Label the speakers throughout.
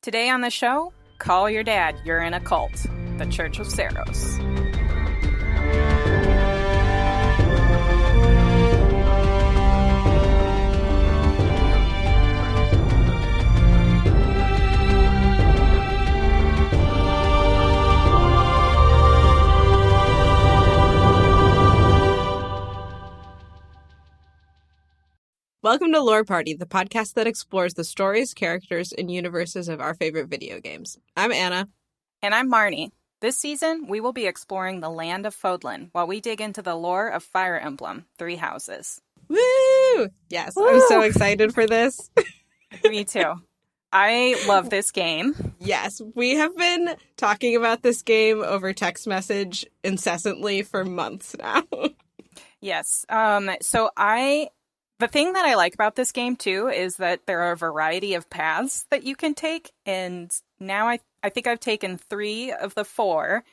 Speaker 1: Today on the show, call your dad, you're in a cult. The Church of Seiros.
Speaker 2: Welcome to Lore Party, the podcast that explores the stories, characters, and universes of our favorite video games. I'm Anna.
Speaker 1: And I'm Marnie. This season, we will be exploring the land of Fodlan while we dig into the lore of Fire Emblem, Three Houses.
Speaker 2: Woo! Yes,
Speaker 1: Woo!
Speaker 2: I'm so excited for this.
Speaker 1: Me too. I love this game.
Speaker 2: Yes, we have been talking about this game over text message incessantly for months now.
Speaker 1: Yes. The thing that I like about this game, too, is that there are a variety of paths that you can take, and now I think I've taken 3 of the 4,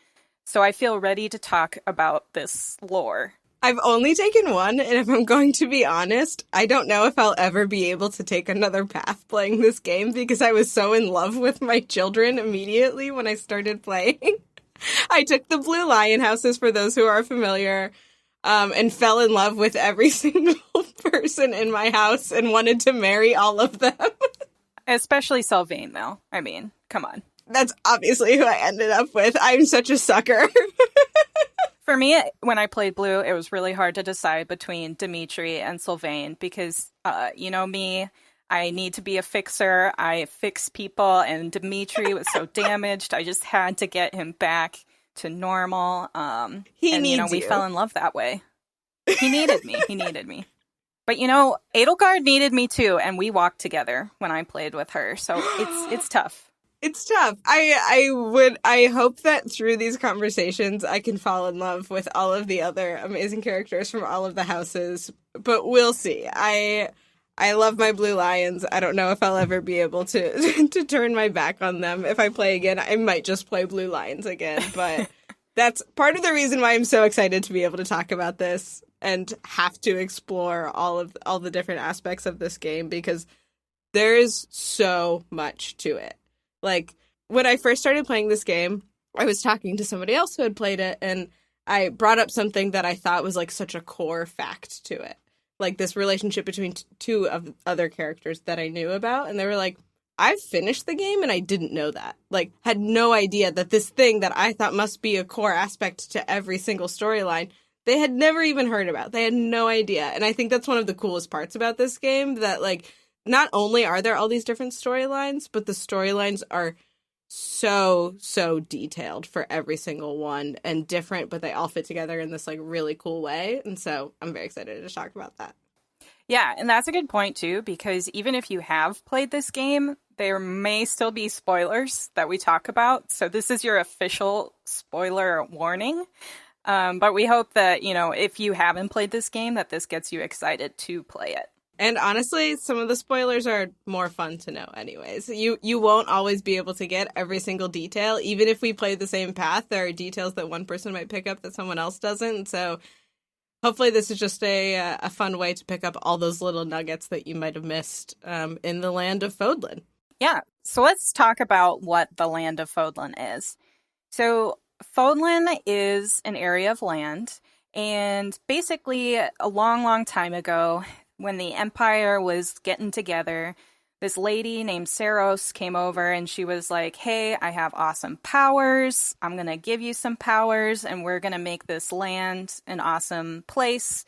Speaker 1: so I feel ready to talk about this lore.
Speaker 2: I've only taken 1, and if I'm going to be honest, I don't know if I'll ever be able to take another path playing this game, because I was so in love with my children immediately when I started playing. I took the Blue Lion houses, for those who are familiar, and fell in love with every single person in my house and wanted to marry all of them.
Speaker 1: Especially Sylvain, though. I mean, come on.
Speaker 2: That's obviously who I ended up with. I'm such a sucker.
Speaker 1: For me, when I played Blue, it was really hard to decide between Dimitri and Sylvain because, you know me, I need to be a fixer. I fix people, and Dimitri was so damaged. I just had to get him back to normal. We fell in love that way. He needed me. But Edelgard needed me too, and we walked together when I played with her. So it's tough.
Speaker 2: It's tough. I hope that through these conversations I can fall in love with all of the other amazing characters from all of the houses, but we'll see. I love my Blue Lions. I don't know if I'll ever be able to turn my back on them. If I play again, I might just play Blue Lions again. But that's part of the reason why I'm so excited to be able to talk about this and have to explore all the different aspects of this game, because there is so much to it. Like, when I first started playing this game, I was talking to somebody else who had played it, and I brought up something that I thought was like such a core fact to it. Like this relationship between 2 of other characters that I knew about. And they were like, I've finished the game and I didn't know that. Like, had no idea that this thing that I thought must be a core aspect to every single storyline, they had never even heard about. They had no idea. And I think that's one of the coolest parts about this game, that like, not only are there all these different storylines, but the storylines are so detailed for every single one and different, but they all fit together in this like really cool way. And so I'm very excited to talk about that.
Speaker 1: Yeah, and that's a good point too, because even if you have played this game, there may still be spoilers that we talk about. So this is your official spoiler warning. But we hope that, if you haven't played this game, that this gets you excited to play it.
Speaker 2: And honestly, some of the spoilers are more fun to know anyways. You won't always be able to get every single detail. Even if we play the same path, there are details that one person might pick up that someone else doesn't. So hopefully this is just a fun way to pick up all those little nuggets that you might have missed in the land of Fodlan.
Speaker 1: Yeah, so let's talk about what the land of Fodlan is. So Fodlan is an area of land, and basically a long time ago, when the Empire was getting together, this lady named Seiros came over and she was like, hey, I have awesome powers. I'm going to give you some powers and we're going to make this land an awesome place.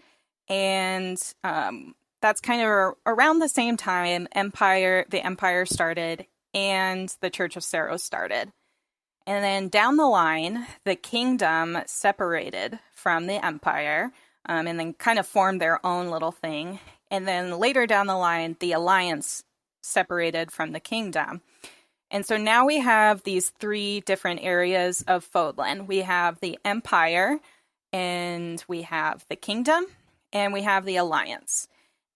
Speaker 1: And that's kind of around the same time the Empire started and the Church of Seiros started. And then down the line, the kingdom separated from the Empire and then kind of formed their own little thing. And then later down the line, the Alliance separated from the kingdom. And so now we have these 3 different areas of Fodlan. We have the Empire, and we have the kingdom, and we have the Alliance.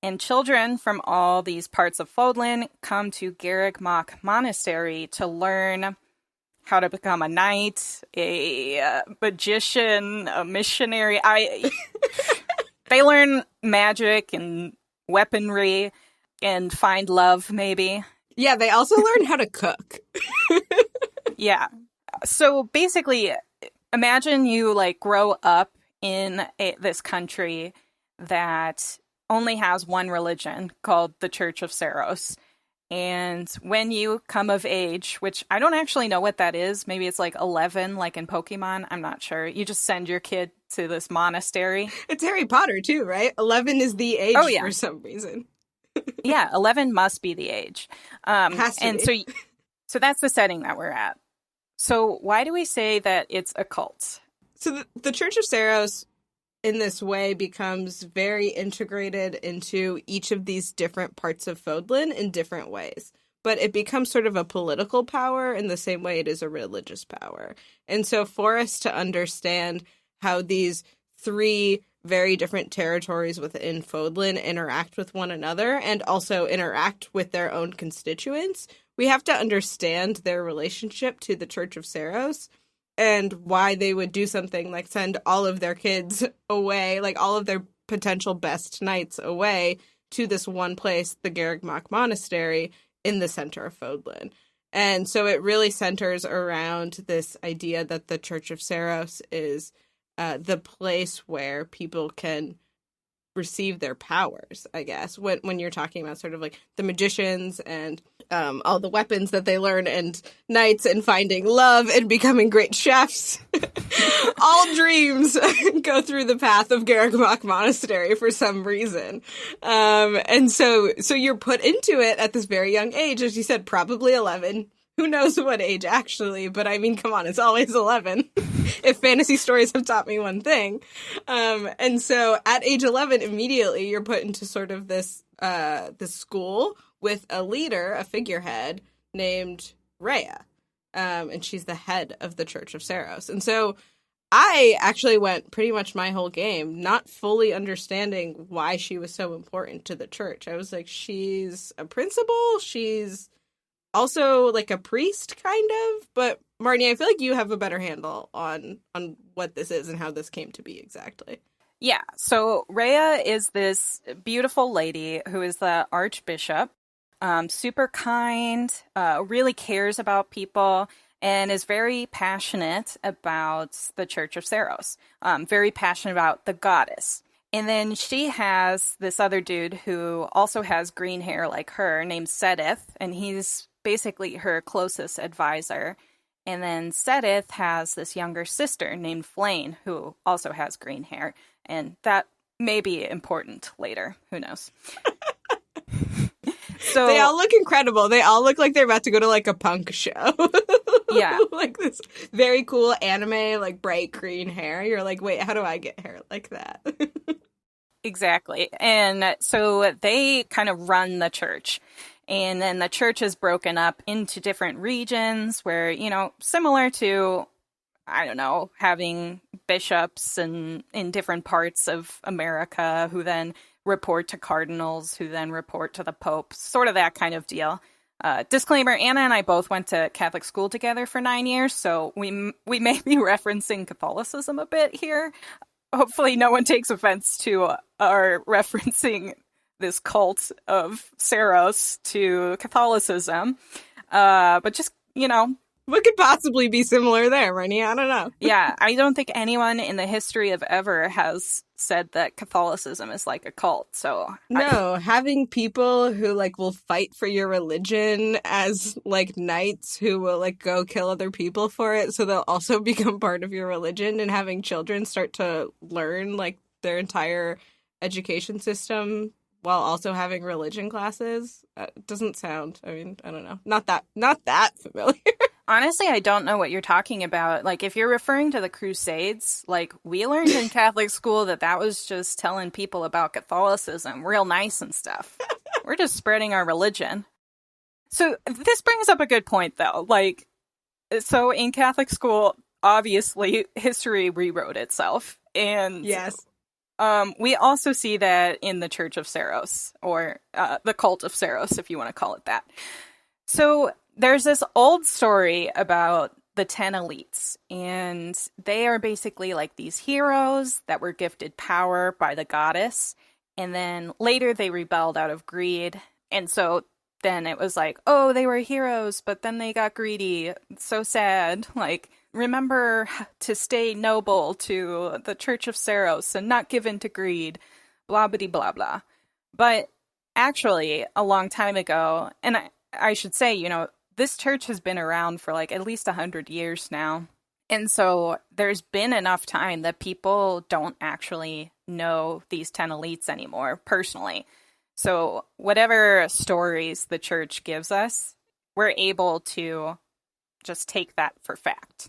Speaker 1: And children from all these parts of Fodlan come to Garreg Mach Monastery to learn how to become a knight, a magician, a missionary. They learn magic and weaponry and find love, maybe.
Speaker 2: Yeah, they also learn how to cook.
Speaker 1: Yeah. So basically, imagine you like grow up in this country that only has one religion called the Church of Seiros. And when you come of age, which I don't actually know what that is, maybe it's like 11, like in Pokemon, I'm not sure. You just send your kid to this monastery.
Speaker 2: It's Harry Potter too, right? 11 is the age
Speaker 1: Oh, yeah.
Speaker 2: for some reason.
Speaker 1: Yeah, 11 must be the age.
Speaker 2: Has to
Speaker 1: and
Speaker 2: be.
Speaker 1: so that's the setting that we're at. So why do we say that it's a cult?
Speaker 2: So the Church of Seiros in this way becomes very integrated into each of these different parts of Fodlan in different ways. But it becomes sort of a political power in the same way it is a religious power. And so for us to understand how these three very different territories within Fodlan interact with one another and also interact with their own constituents, we have to understand their relationship to the Church of Seiros and why they would do something like send all of their kids away, like all of their potential best knights away to this one place, the Garrigmach Monastery, in the center of Fodlan. And so it really centers around this idea that the Church of Seiros is the place where people can receive their powers, I guess, when you're talking about sort of like the magicians and all the weapons that they learn and knights and finding love and becoming great chefs. All dreams go through the path of Garrigmach Monastery for some reason. And so you're put into it at this very young age, as you said, probably 11. Who knows what age, actually, but I mean, come on, it's always 11. If fantasy stories have taught me one thing. And so at age 11, immediately you're put into sort of this school with a leader, a figurehead, named Rhea. And she's the head of the Church of Seiros. And so I actually went pretty much my whole game not fully understanding why she was so important to the church. I was like, she's a principal, she's also like a priest, kind of. But Marnie, I feel like you have a better handle on what this is and how this came to be exactly.
Speaker 1: Yeah, so Rhea is this beautiful lady who is the archbishop, super kind, really cares about people, and is very passionate about the Church of Seiros, very passionate about the goddess. And then she has this other dude who also has green hair like her, named Sedith, and he's basically her closest advisor. And then Sedith has this younger sister named Flane, who also has green hair. And that may be important later. Who knows? So
Speaker 2: they all look incredible. They all look like they're about to go to like a punk show.
Speaker 1: Yeah.
Speaker 2: Like this very cool anime, like bright green hair. You're like, wait, how do I get hair like that?
Speaker 1: Exactly. And so they kind of run the church. And then the church is broken up into different regions where, you know, similar to, I don't know, having bishops in different parts of America who then report to cardinals, who then report to the Pope, sort of that kind of deal. Disclaimer, Anna and I both went to Catholic school together for 9 years, so we may be referencing Catholicism a bit here. Hopefully no one takes offense to our referencing this cult of Seiros to Catholicism. But just, you know.
Speaker 2: What could possibly be similar there, Marnie? I don't know.
Speaker 1: Yeah, I don't think anyone in the history of ever has said that Catholicism is like a cult. So
Speaker 2: no, having people who like will fight for your religion as like knights who will like go kill other people for it, so they'll also become part of your religion, and having children start to learn like their entire education system while also having religion classes doesn't sound. I mean, I don't know, not that familiar.
Speaker 1: Honestly, I don't know what you're talking about. Like, if you're referring to the Crusades, like, we learned in Catholic school that was just telling people about Catholicism, real nice and stuff. We're just spreading our religion. So this brings up a good point, though. Like, so in Catholic school, obviously, history rewrote itself. And
Speaker 2: yes.
Speaker 1: We also see that in the Church of Seiros, or the cult of Seiros, if you want to call it that. So there's this old story about the 10 elites, and they are basically like these heroes that were gifted power by the goddess, and then later they rebelled out of greed, and so then it was like, oh, they were heroes, but then they got greedy. So sad. Like, remember to stay noble to the Church of Seiros and not give in to greed. Blah, blah, blah, blah. But actually, a long time ago, and I should say, this church has been around for like at least 100 years now. And so there's been enough time that people don't actually know these 10 elites anymore, personally. So whatever stories the church gives us, we're able to just take that for fact.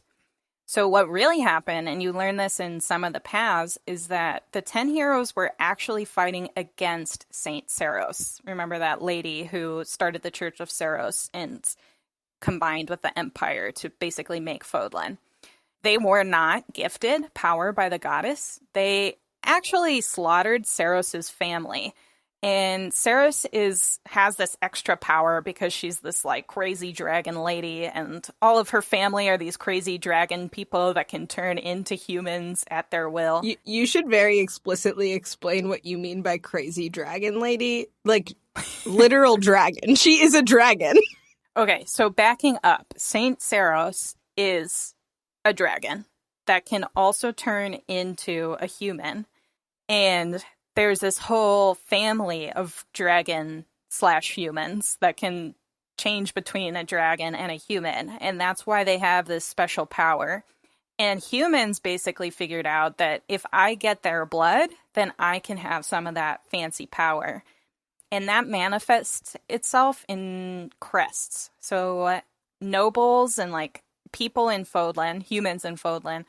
Speaker 1: So what really happened, and you learn this in some of the paths, is that the 10 heroes were actually fighting against Saint Seiros. Remember that lady who started the Church of Seiros and combined with the empire to basically make Fodlan. They were not gifted power by the goddess. They actually slaughtered Seiros' family. And Seiros has this extra power because she's this like crazy dragon lady, and all of her family are these crazy dragon people that can turn into humans at their will.
Speaker 2: You should very explicitly explain what you mean by crazy dragon lady. Like, literal dragon. She is a dragon.
Speaker 1: Okay, so backing up, Saint Seiros is a dragon that can also turn into a human. And there's this whole family of dragon/humans that can change between a dragon and a human. And that's why they have this special power. And humans basically figured out that if I get their blood, then I can have some of that fancy power. And that manifests itself in crests. So nobles and like people in Fodlan, humans in Fodlan,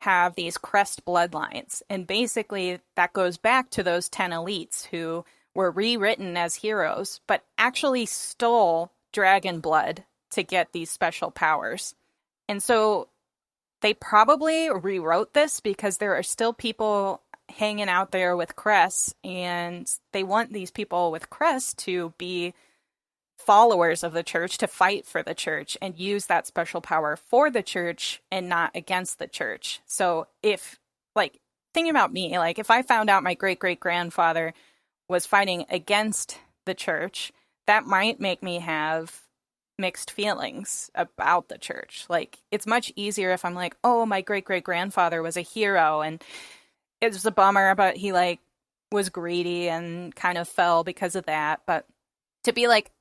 Speaker 1: have these crest bloodlines. And basically that goes back to those 10 elites who were rewritten as heroes, but actually stole dragon blood to get these special powers. And so they probably rewrote this because there are still people hanging out there with crests, and they want these people with crests to be followers of the church, to fight for the church and use that special power for the church and not against the church. So if, like, thinking about me, like, if I found out my great-great-grandfather was fighting against the church, that might make me have mixed feelings about the church. Like, it's much easier if I'm like, oh, my great-great-grandfather was a hero, and it was a bummer, but he, like, was greedy and kind of fell because of that. But to be like,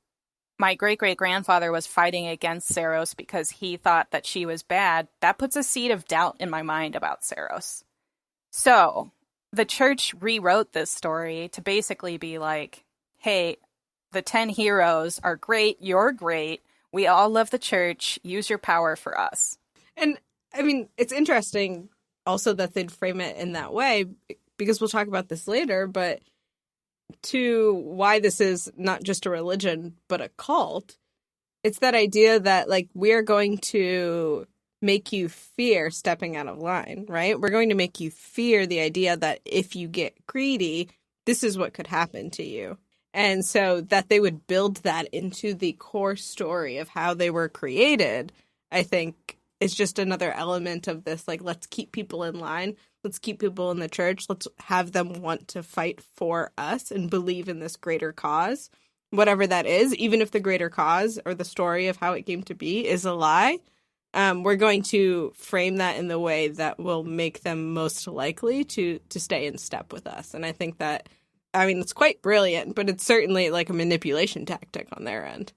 Speaker 1: my great-great-grandfather was fighting against Seiros because he thought that she was bad, that puts a seed of doubt in my mind about Seiros. So, the church rewrote this story to basically be like, hey, the 10 heroes are great, you're great, we all love the church, use your power for us.
Speaker 2: And, I mean, it's interesting also that they'd frame it in that way, because we'll talk about this later, but to why this is not just a religion, but a cult, it's that idea that, like, we're going to make you fear stepping out of line, right? We're going to make you fear the idea that if you get greedy, this is what could happen to you. And so that they would build that into the core story of how they were created, I think, is just another element of this, like, let's keep people in line. Let's keep people in the church. Let's have them want to fight for us and believe in this greater cause, whatever that is, even if the greater cause or the story of how it came to be is a lie. We're going to frame that in the way that will make them most likely to stay in step with us. And I think that, I mean, it's quite brilliant, but it's certainly like a manipulation tactic on their end.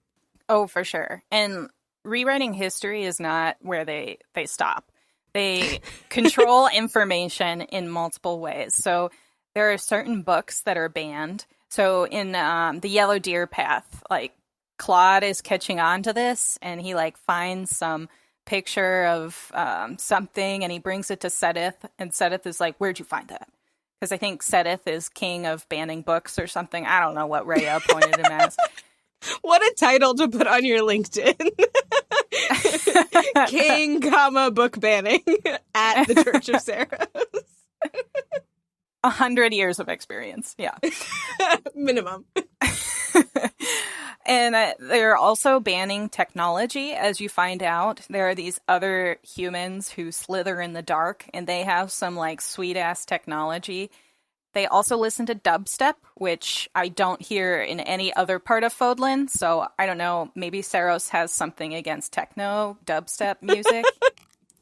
Speaker 1: Oh, for sure. And rewriting history is not where they stop. They control information in multiple ways. So there are certain books that are banned. So in the Yellow Deer Path, like, Claude is catching on to this, and he, like, finds some picture of something, and he brings it to Sedith, and Sedith is like, where'd you find that? Because I think Sedith is king of banning books or something. I don't know what Rhea appointed him as.
Speaker 2: What a title to put on your LinkedIn. King, book banning at the Church of Seiros.
Speaker 1: 100 years of experience, yeah.
Speaker 2: Minimum.
Speaker 1: And they're also banning technology, as you find out. There are these other humans who slither in the dark, and they have some, like, sweet-ass technology. They also listen to dubstep, which I don't hear in any other part of Fodlan. So I don't know. Maybe Seiros has something against techno dubstep music.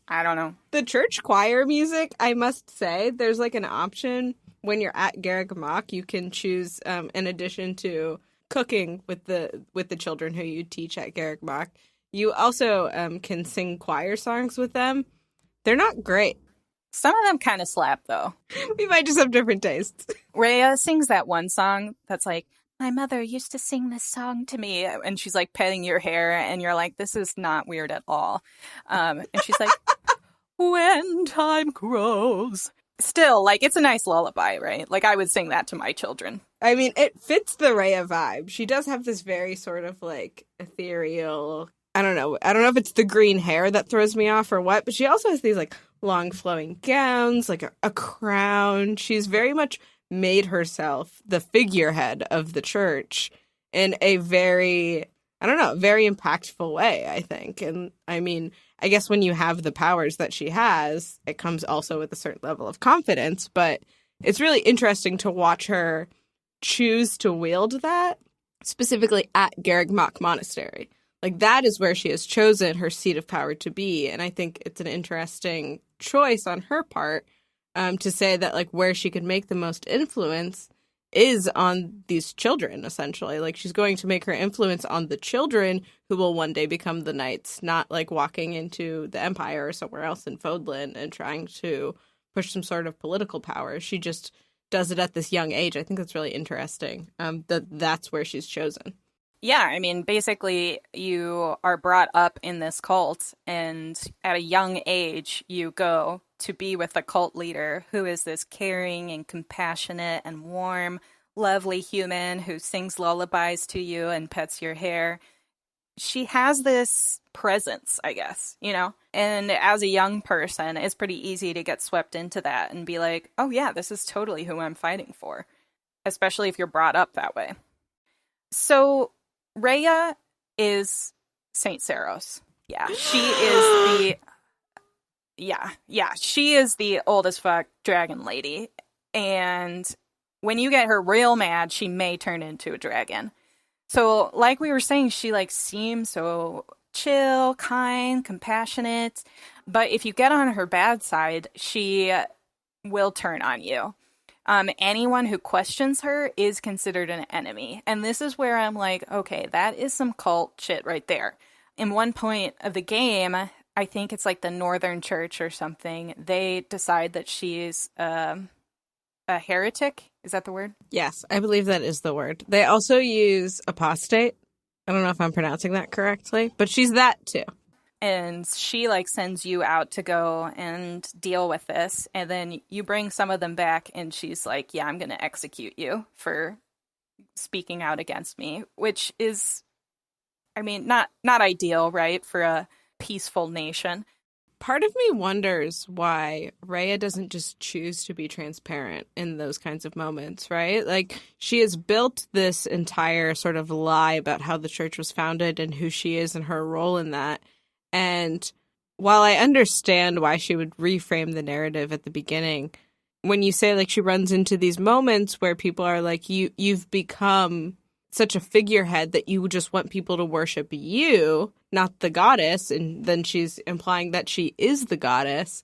Speaker 1: I don't know.
Speaker 2: The church choir music, I must say, there's like an option when you're at Garrick Mock. You can choose, in addition to cooking with the children who you teach at Garrick Mock, you also can sing choir songs with them. They're not great.
Speaker 1: Some of them kind of slap, though.
Speaker 2: We might just have different tastes.
Speaker 1: Rhea sings that one song that's like, my mother used to sing this song to me. And she's like petting your hair, and you're like, this is not weird at all. And she's like, when time grows. Still, like, it's a nice lullaby, right? Like, I would sing that to my children.
Speaker 2: I mean, it fits the Rhea vibe. She does have this very sort of like ethereal, I don't know if it's the green hair that throws me off or what, but she also has these like long flowing gowns, like a crown. She's very much made herself the figurehead of the church in a very, I don't know, very impactful way, I think. And I mean, I guess when you have the powers that she has, it comes also with a certain level of confidence, but it's really interesting to watch her choose to wield that, specifically at Garrick Mock Monastery. Like, that is where she has chosen her seat of power to be, and I think it's an interesting choice on her part to say that, like, where she could make the most influence is on these children, essentially. Like, she's going to make her influence on the children who will one day become the knights, not, like, walking into the Empire or somewhere else in Fodlan and trying to push some sort of political power. She just does it at this young age. I think that's really interesting, that's where she's chosen.
Speaker 1: Yeah, I mean, basically, you are brought up in this cult, and at a young age, you go to be with a cult leader who is this caring and compassionate and warm, lovely human who sings lullabies to you and pets your hair. She has this presence, I guess, you know? And as a young person, it's pretty easy to get swept into that and be like, oh yeah, this is totally who I'm fighting for, especially if you're brought up that way. So Rhea is Saint Seiros. Yeah, she is the old as fuck dragon lady. And when you get her real mad, she may turn into a dragon. So like we were saying, she like seems so chill, kind, compassionate. But if you get on her bad side, she will turn on you. Anyone who questions her is considered an enemy. And this is where I'm like, okay, that is some cult shit right there. In one point of the game, I think it's like the Northern Church or something, they decide that she's a heretic. Is that the word?
Speaker 2: Yes, I believe that is the word. They also use apostate. I don't know if I'm pronouncing that correctly, but she's that too.
Speaker 1: And she like sends you out to go and deal with this, and then you bring some of them back, and she's like, yeah, I'm going to execute you for speaking out against me, which is, I mean, not ideal, right, for a peaceful nation.
Speaker 2: Part of me wonders why Rhea doesn't just choose to be transparent in those kinds of moments, right? Like, she has built this entire sort of lie about how the church was founded and who she is and her role in that. And while I understand why she would reframe the narrative at the beginning, when you say, like, she runs into these moments where people are like, you've become such a figurehead that you just want people to worship you, not the goddess, and then she's implying that she is the goddess.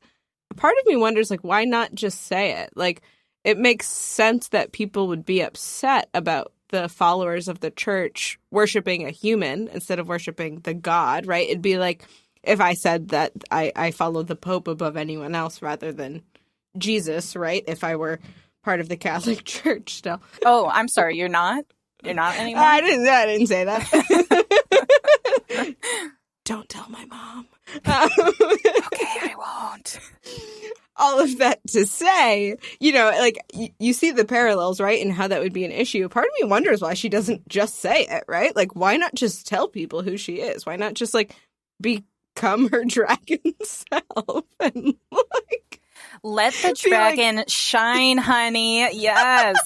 Speaker 2: Part of me wonders, like, why not just say it? Like, it makes sense that people would be upset about the followers of the church worshiping a human instead of worshiping the god, right? It'd be like if I said that I follow the Pope above anyone else rather than Jesus, right? If I were part of the Catholic Church still.
Speaker 1: Oh, I'm sorry, you're not? You're not anymore?
Speaker 2: I didn't say that. Don't tell my mom.
Speaker 1: Okay, I won't.
Speaker 2: All of that to say, you know, like, you see the parallels, right, and how that would be an issue. Part of me wonders why she doesn't just say it, right? Like, why not just tell people who she is? Why not just, like, become her dragon self and, like...
Speaker 1: Let the dragon shine, honey. Yes.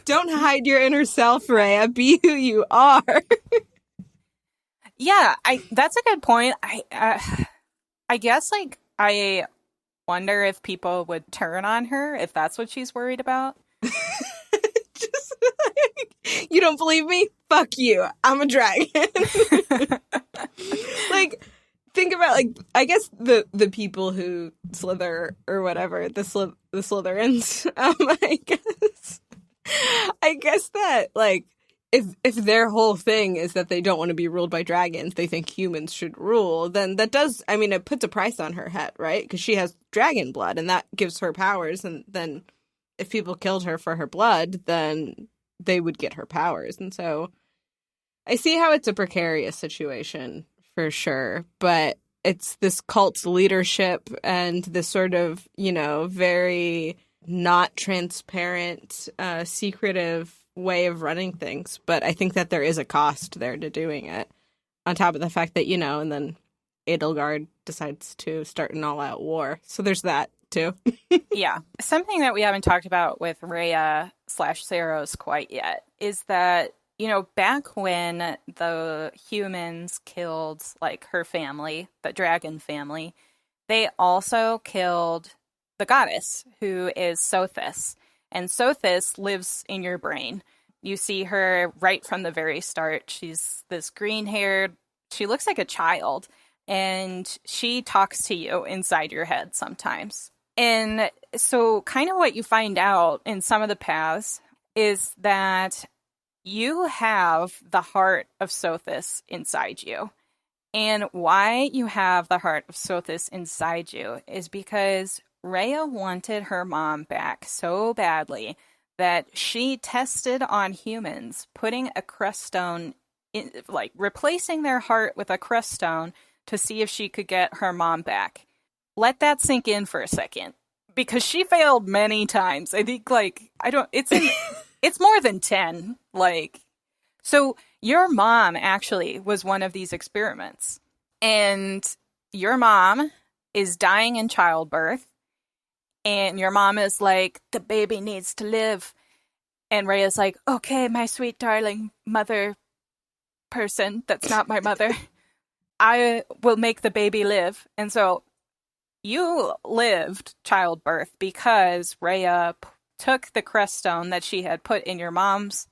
Speaker 2: Don't hide your inner self, Rhea. Be who you are.
Speaker 1: Yeah, that's a good point. I guess, like, I wonder if people would turn on her, if that's what she's worried about.
Speaker 2: Just like, you don't believe me? Fuck you. I'm a dragon. Like, think about, like, I guess the people who slither or whatever, the Slytherins, I guess that, like, if their whole thing is that they don't want to be ruled by dragons, they think humans should rule, then that does, I mean, it puts a price on her head, right? Because she has dragon blood, and that gives her powers, and then if people killed her for her blood, then they would get her powers. And so I see how it's a precarious situation for sure, but it's this cult's leadership and this sort of, you know, very not transparent, secretive way of running things. But I think that there is a cost there to doing it, on top of the fact that, you know, and then Edelgard decides to start an all-out war. So there's that too.
Speaker 1: Yeah. Something that we haven't talked about with Rhea / Seiros quite yet is that, you know, back when the humans killed, like, her family, the dragon family, they also killed the goddess, who is Sothis. And Sothis lives in your brain. You see her right from the very start. She's this green-haired, she looks like a child, and she talks to you inside your head sometimes. And so kind of what you find out in some of the paths is that you have the heart of Sothis inside you. And why you have the heart of Sothis inside you is because Rhea wanted her mom back so badly that she tested on humans, putting a crest stone, in, like replacing their heart with a crest stone to see if she could get her mom back. Let that sink in for a second, because she failed many times. I think, like, it's more than 10. Like, so your mom actually was one of these experiments, and your mom is dying in childbirth, and your mom is like, the baby needs to live. And Rhea's like, okay, my sweet darling mother person, that's not my mother, I will make the baby live. And so you lived childbirth because Rhea took the crest stone that she had put in your mom's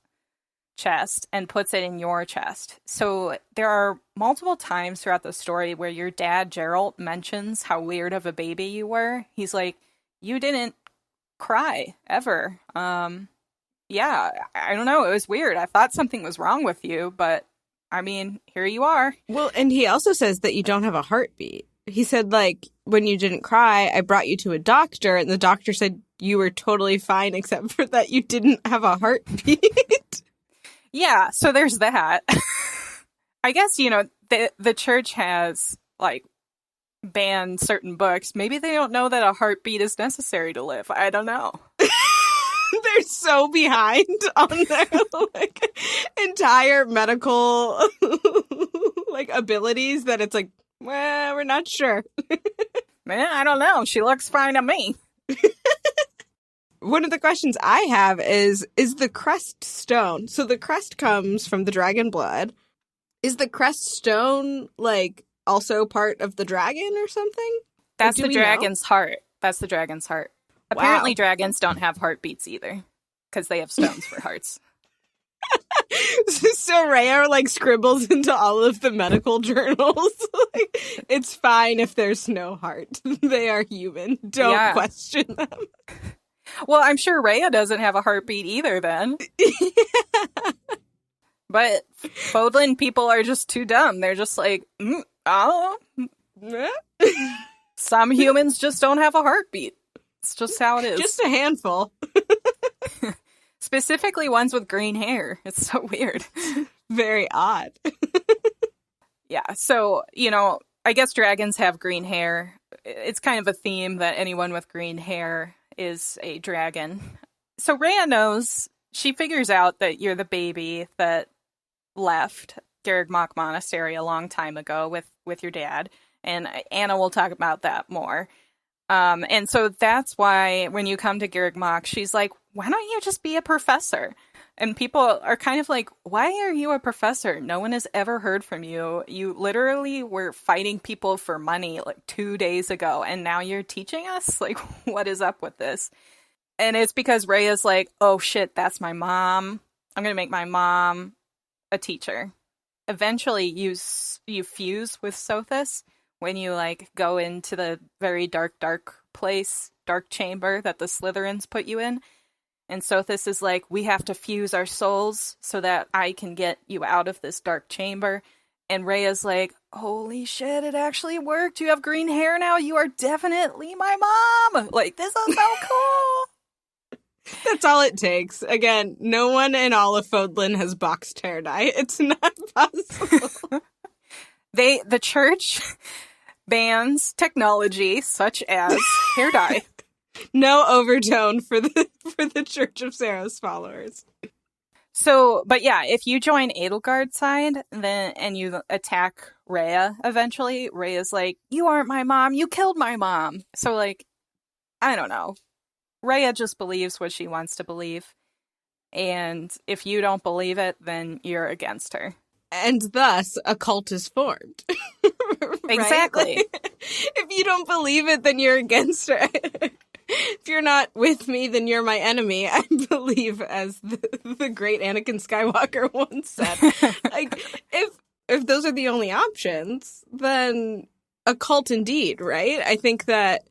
Speaker 1: chest and puts it in your chest. So there are multiple times throughout the story where your dad, Geralt, mentions how weird of a baby you were. He's like, you didn't cry ever. Yeah, I don't know. It was weird. I thought something was wrong with you, but I mean, here you are.
Speaker 2: Well, and he also says that you don't have a heartbeat. He said, like, when you didn't cry, I brought you to a doctor, and the doctor said you were totally fine except for that you didn't have a heartbeat.
Speaker 1: Yeah, so there's that. I guess, you know, the church has, like, banned certain books. Maybe they don't know that a heartbeat is necessary to live. I don't know.
Speaker 2: They're so behind on their, like, entire medical, like, abilities that it's like, well, we're not sure.
Speaker 1: Man, I don't know. She looks fine to me.
Speaker 2: One of the questions I have is the crest stone, so the crest comes from the dragon blood. Is the crest stone, like, also part of the dragon or something?
Speaker 1: That's the dragon's heart. That's the dragon's heart.
Speaker 2: Wow.
Speaker 1: Apparently dragons don't have heartbeats either, because they have stones for hearts.
Speaker 2: So Rhea, like, scribbles into all of the medical journals. Like, it's fine if there's no heart. They are human. Don't question them.
Speaker 1: Well, I'm sure Rhea doesn't have a heartbeat either then. Yeah. But Fodlan people are just too dumb. They're just like, oh. Some humans just don't have a heartbeat. It's just how it is.
Speaker 2: Just a handful.
Speaker 1: Specifically ones with green hair. It's so weird.
Speaker 2: Very odd.
Speaker 1: Yeah, so, you know, I guess dragons have green hair. It's kind of a theme that anyone with green hair is a dragon. So Rhea knows, she figures out that you're the baby that left Garreg Monastery a long time ago with your dad. And Anna will talk about that more. And so that's why when you come to Garreg, she's like, why don't you just be a professor? And people are kind of like, why are you a professor? No one has ever heard from you. You literally were fighting people for money like 2 days ago, and now you're teaching us? Like, what is up with this? And it's because Rhea's like, oh shit, that's my mom. I'm going to make my mom a teacher. Eventually, you fuse with Sothis when you like go into the very dark place, dark chamber that the Slytherins put you in. And Sothis is like, we have to fuse our souls so that I can get you out of this dark chamber. And Rhea's like, holy shit, it actually worked. You have green hair now. You are definitely my mom. Like, this is so cool.
Speaker 2: That's all it takes. Again, no one in all of Fodlan has boxed hair dye. It's not possible.
Speaker 1: The church bans technology such as hair dye.
Speaker 2: No overtone for the Church of Seiros followers.
Speaker 1: So, but yeah, if you join Edelgard's side, then and you attack Rhea eventually, Rhea's like, you aren't my mom, you killed my mom. So like, I don't know. Rhea just believes what she wants to believe. And if you don't believe it, then you're against her.
Speaker 2: And thus, a cult is formed. Right?
Speaker 1: Exactly.
Speaker 2: Like, if you don't believe it, then you're against her. If you're not with me, then you're my enemy, I believe, as the great Anakin Skywalker once said. Like, if those are the only options, then a cult indeed, right? I think that,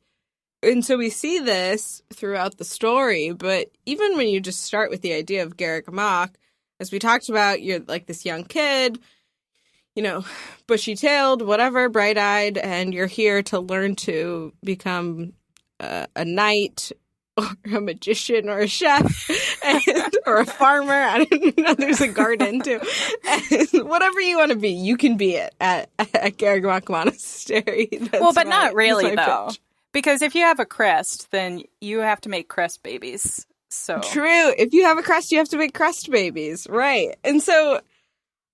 Speaker 2: and so we see this throughout the story, but even when you just start with the idea of Garreg Mach, as we talked about, you're like this young kid, you know, bushy-tailed, whatever, bright-eyed, and you're here to learn to become a knight or a magician or a chef or a farmer. I don't know. There's a garden too. And whatever you want to be, you can be it at Garreg Mach Monastery.
Speaker 1: But not really though, pitch. Because if you have a crest, then you have to make crest babies. So
Speaker 2: true. If you have a crest, you have to make crest babies, right? And so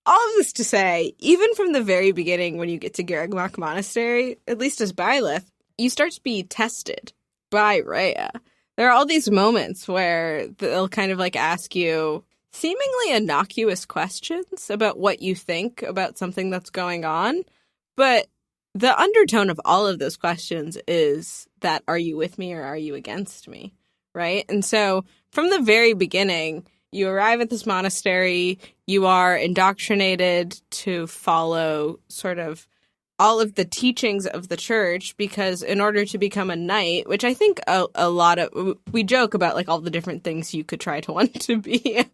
Speaker 2: all of this to say, even from the very beginning, when you get to Garreg Mach Monastery, at least as Byleth, you start to be tested by Rhea. There are all these moments where they'll kind of like ask you seemingly innocuous questions about what you think about something that's going on. But the undertone of all of those questions is that, are you with me or are you against me? Right? And so from the very beginning, you arrive at this monastery, you are indoctrinated to follow sort of all of the teachings of the church, because in order to become a knight, which I think a lot of, we joke about like all the different things you could try to want to be,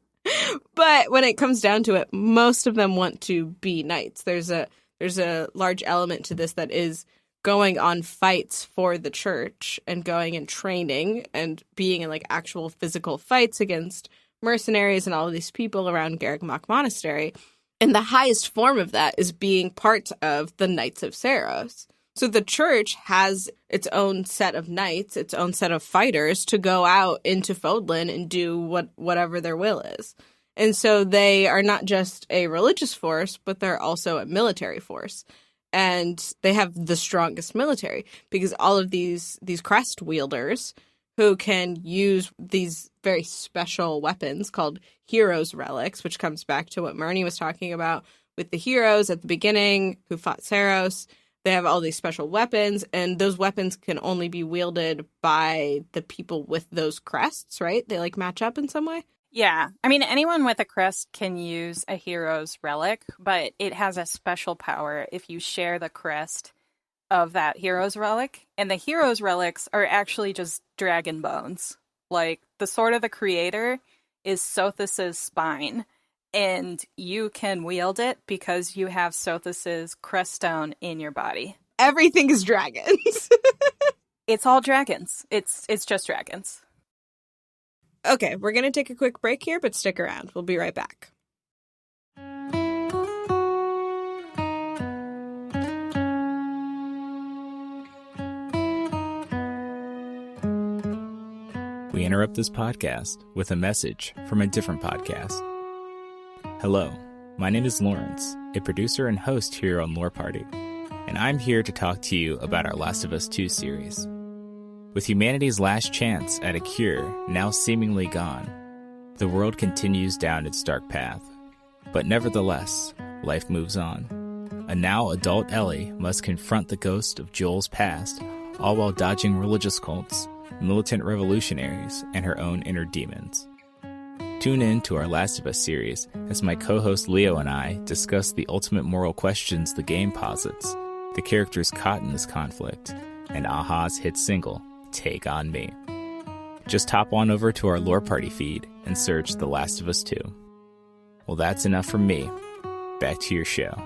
Speaker 2: but when it comes down to it, most of them want to be knights. There's a large element to this that is going on fights for the church and going and training and being in like actual physical fights against mercenaries and all of these people around Garreg Mach Monastery. And the highest form of that is being part of the Knights of Seiros. So the church has its own set of knights, its own set of fighters to go out into Fodlan and do whatever their will is. And so they are not just a religious force, but they're also a military force. And they have the strongest military because all of these crest wielders who can use these very special weapons called heroes' relics, which comes back to what Marnie was talking about with the heroes at the beginning who fought Seiros. They have all these special weapons, and those weapons can only be wielded by the people with those crests, right? They like match up in some way.
Speaker 1: Yeah. I mean, anyone with a crest can use a hero's relic, but it has a special power if you share the crest of that hero's relic. And the hero's relics are actually just dragon bones. Like, the sword of the creator is Sothis's spine, and you can wield it because you have Sothis's crest stone in your body.
Speaker 2: Everything is dragons.
Speaker 1: It's all dragons. It's just dragons.
Speaker 2: Okay, we're going to take a quick break here, but stick around. We'll be right back.
Speaker 3: We interrupt this podcast with a message from a different podcast. Hello, my name is Lawrence, a producer and host here on Lore Party, and I'm here to talk to you about our Last of Us 2 series. With humanity's last chance at a cure now seemingly gone, The world continues down its dark path, but nevertheless, life moves on. A now adult Ellie must confront the ghost of Joel's past, all while dodging religious cults, militant revolutionaries, and her own inner demons. Tune in to our Last of Us series as my co-host Leo and I discuss the ultimate moral questions the game posits, the characters caught in this conflict, and a-ha's hit single, Take On Me. Just hop on over to our Lore Party feed and search The Last of Us 2. Well, that's enough from me. Back to your show.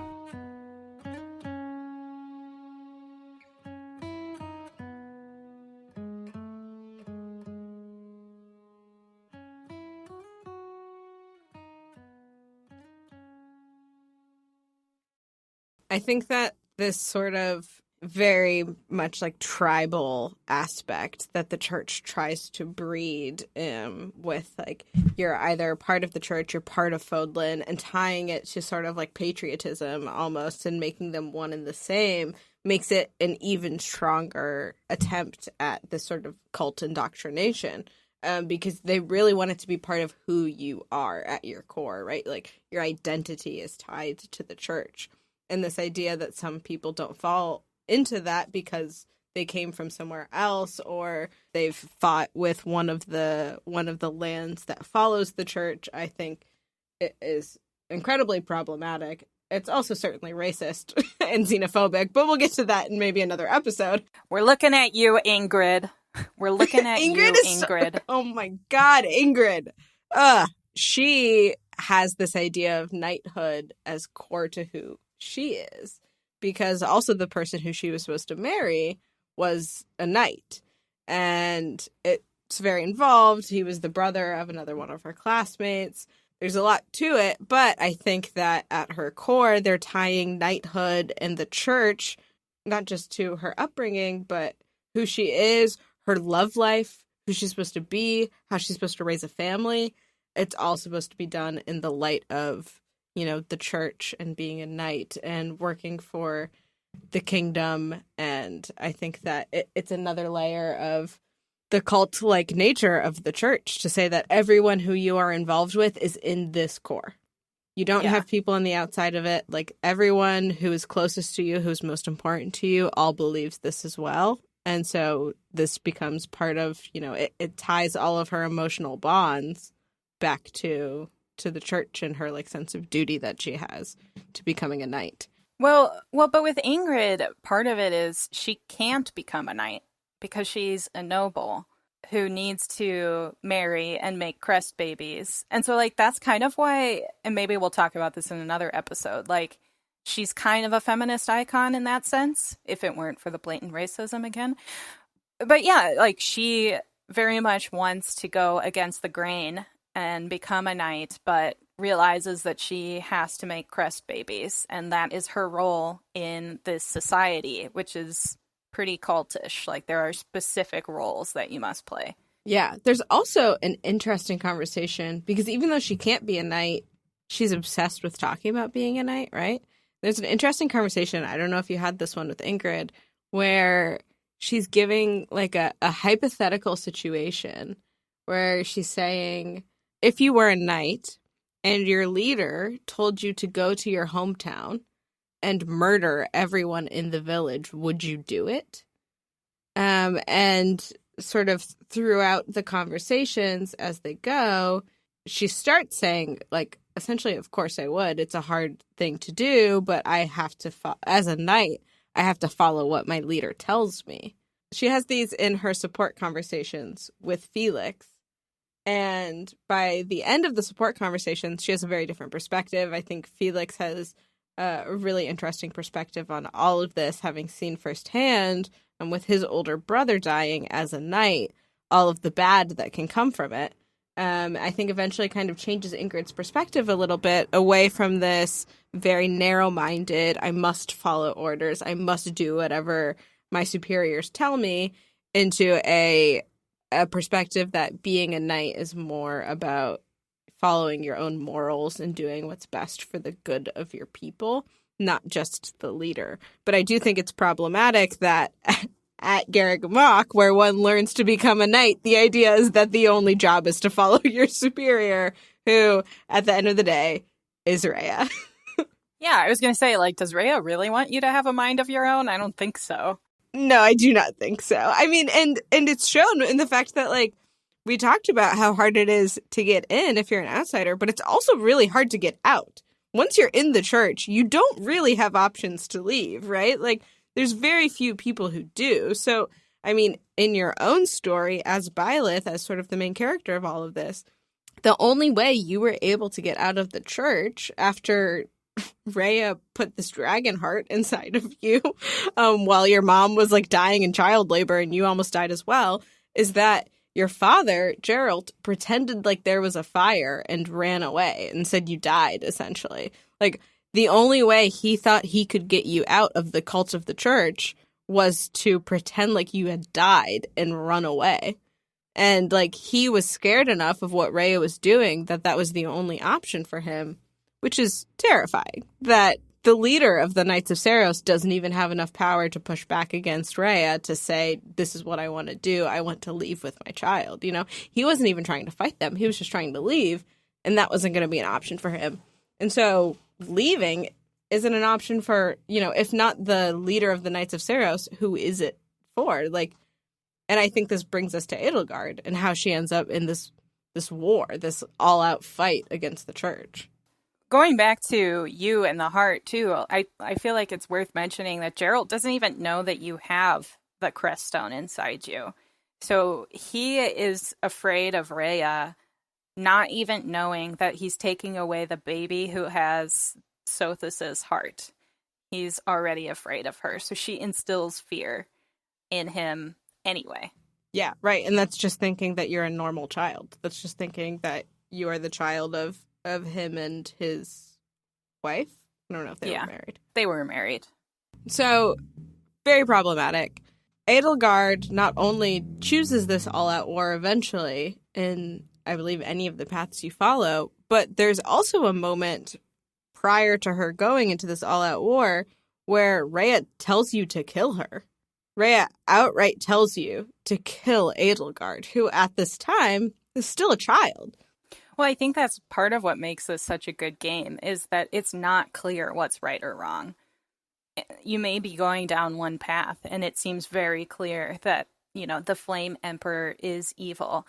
Speaker 2: I think that this sort of very much like tribal aspect that the church tries to breed with like you're either part of the church, you're part of Fodlan, and tying it to sort of like patriotism almost and making them one and the same makes it an even stronger attempt at this sort of cult indoctrination. Because they really want it to be part of who you are at your core, right? Like your identity is tied to the church. And this idea that some people don't fall into that because they came from somewhere else or they've fought with one of the lands that follows the church, I think it is incredibly problematic. It's also certainly racist and xenophobic, but we'll get to that in maybe another episode.
Speaker 1: We're looking at you, Ingrid. We're looking at Ingrid.
Speaker 2: Oh my God, Ingrid. She has this idea of knighthood as core to who she is, because also the person who she was supposed to marry was a knight, and it's very involved. He was the brother of another one of her classmates. There's a lot to it, but I think that at her core, they're tying knighthood and the church, not just to her upbringing, but who she is, her love life, who she's supposed to be, how she's supposed to raise a family. It's all supposed to be done in the light of, you know, the church and being a knight and working for the kingdom. And I think that it's another layer of the cult-like nature of the church to say that everyone who you are involved with is in this core. You don't have people on the outside of it. Like everyone who is closest to you, who's most important to you, all believes this as well. And so this becomes part of, you know, it ties all of her emotional bonds back to the church and her like sense of duty that she has to becoming a knight.
Speaker 1: Well, but with Ingrid, part of it is she can't become a knight because she's a noble who needs to marry and make crest babies. And so like that's kind of why, and maybe we'll talk about this in another episode, like she's kind of a feminist icon in that sense, if it weren't for the blatant racism again. But yeah, like she very much wants to go against the grain and become a knight, but realizes that she has to make crest babies, and that is her role in this society, which is pretty cultish. Like, there are specific roles that you must play.
Speaker 2: Yeah, there's also an interesting conversation, because even though she can't be a knight, she's obsessed with talking about being a knight, right? There's an interesting conversation, I don't know if you had this one with Ingrid, where she's giving, like, a hypothetical situation where she's saying, if you were a knight and your leader told you to go to your hometown and murder everyone in the village, would you do it? And sort of throughout the conversations as they go, she starts saying, like, essentially, of course I would. It's a hard thing to do, but I have to, as a knight, I have to follow what my leader tells me. She has these in her support conversations with Felix. And by the end of the support conversations, she has a very different perspective. I think Felix has a really interesting perspective on all of this, having seen firsthand, and with his older brother dying as a knight, all of the bad that can come from it. I think eventually kind of changes Ingrid's perspective a little bit away from this very narrow-minded, I must follow orders, I must do whatever my superiors tell me, into a perspective that being a knight is more about following your own morals and doing what's best for the good of your people, not just the leader. But I do think it's problematic that at Garrigamach, where one learns to become a knight, the idea is that the only job is to follow your superior, who, at the end of the day, is Rhea.
Speaker 1: Yeah, I was going to say, like, does Rhea really want you to have a mind of your own? I don't think so.
Speaker 2: No, I do not think so. I mean, and it's shown in the fact that, like, we talked about how hard it is to get in if you're an outsider, but it's also really hard to get out. Once you're in the church, you don't really have options to leave, right? Like, there's very few people who do. So, I mean, in your own story, as Byleth, as sort of the main character of all of this, the only way you were able to get out of the church after Rhea put this dragon heart inside of you while your mom was like dying in child labor and you almost died as well, is that your father, Gerald, pretended like there was a fire and ran away and said you died, essentially. Like, the only way he thought he could get you out of the cult of the church was to pretend like you had died and run away. And, like, he was scared enough of what Rhea was doing that was the only option for him, which is terrifying. That the leader of the Knights of Seiros doesn't even have enough power to push back against Rhea to say, this is what I want to do. I want to leave with my child, you know? He wasn't even trying to fight them. He was just trying to leave, and that wasn't going to be an option for him. And so leaving isn't an option for, you know, if not the leader of the Knights of Seiros, who is it for? Like, and I think this brings us to Edelgard and how she ends up in this war, this all-out fight against the church.
Speaker 1: Going back to you and the heart, too, I feel like it's worth mentioning that Gerald doesn't even know that you have the crest stone inside you. So he is afraid of Rhea, not even knowing that he's taking away the baby who has Sothis's heart. He's already afraid of her. So she instills fear in him anyway.
Speaker 2: Yeah, right. And that's just thinking that you're a normal child. That's just thinking that you are the child of him and his wife. I don't know if they were married.
Speaker 1: They were married.
Speaker 2: So, very problematic. Edelgard not only chooses this all-out war eventually in, I believe, any of the paths you follow, but there's also a moment prior to her going into this all-out war where Rhea tells you to kill her. Rhea outright tells you to kill Edelgard, who at this time is still a child.
Speaker 1: Well, I think that's part of what makes this such a good game, is that it's not clear what's right or wrong. You may be going down one path, and it seems very clear that, you know, the Flame Emperor is evil.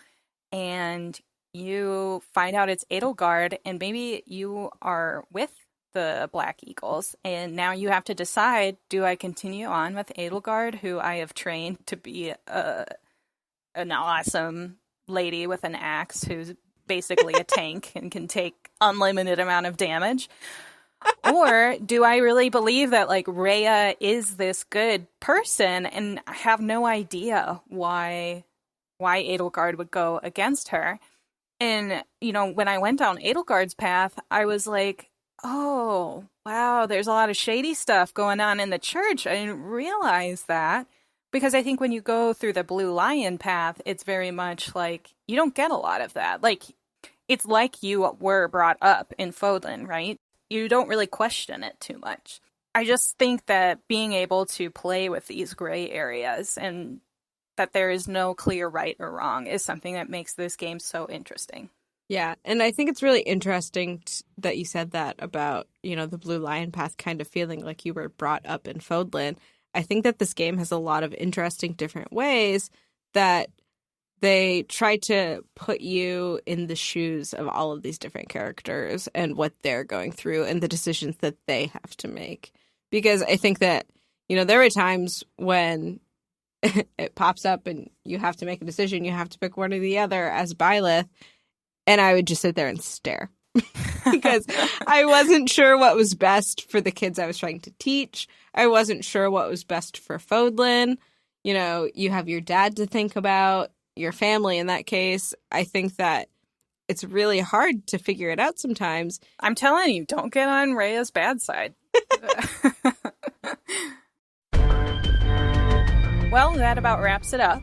Speaker 1: And you find out it's Edelgard, and maybe you are with the Black Eagles, and now you have to decide, do I continue on with Edelgard, who I have trained to be an awesome lady with an axe who's basically a tank and can take unlimited amount of damage? Or do I really believe that, like, Rhea is this good person and I have no idea why Edelgard would go against her? And, you know, when I went down Edelgard's path, I was like, oh, wow, there's a lot of shady stuff going on in the church. I didn't realize that. Because I think when you go through the Blue Lion path, it's very much like, you don't get a lot of that. Like, it's like you were brought up in Fodlan, right? You don't really question it too much. I just think that being able to play with these gray areas and that there is no clear right or wrong is something that makes this game so interesting.
Speaker 2: Yeah, and I think it's really interesting that you said that about, you know, the Blue Lion path kind of feeling like you were brought up in Fodlan. I think that this game has a lot of interesting different ways that they try to put you in the shoes of all of these different characters and what they're going through and the decisions that they have to make. Because I think that, you know, there are times when it pops up and you have to make a decision, you have to pick one or the other as Byleth, and I would just sit there and stare. Because I wasn't sure what was best for the kids I was trying to teach. I wasn't sure what was best for Fodlan. You know, you have your dad to think about, your family in that case. I think that it's really hard to figure it out sometimes.
Speaker 1: I'm telling you, don't get on Rhea's bad side. Well, that about wraps it up.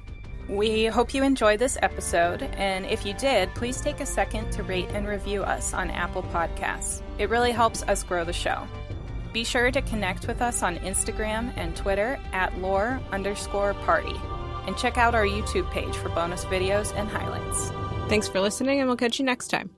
Speaker 1: We hope you enjoyed this episode, and if you did, please take a second to rate and review us on Apple Podcasts. It really helps us grow the show. Be sure to connect with us on Instagram and Twitter at lore_party. And check out our YouTube page for bonus videos and highlights.
Speaker 2: Thanks for listening, and we'll catch you next time.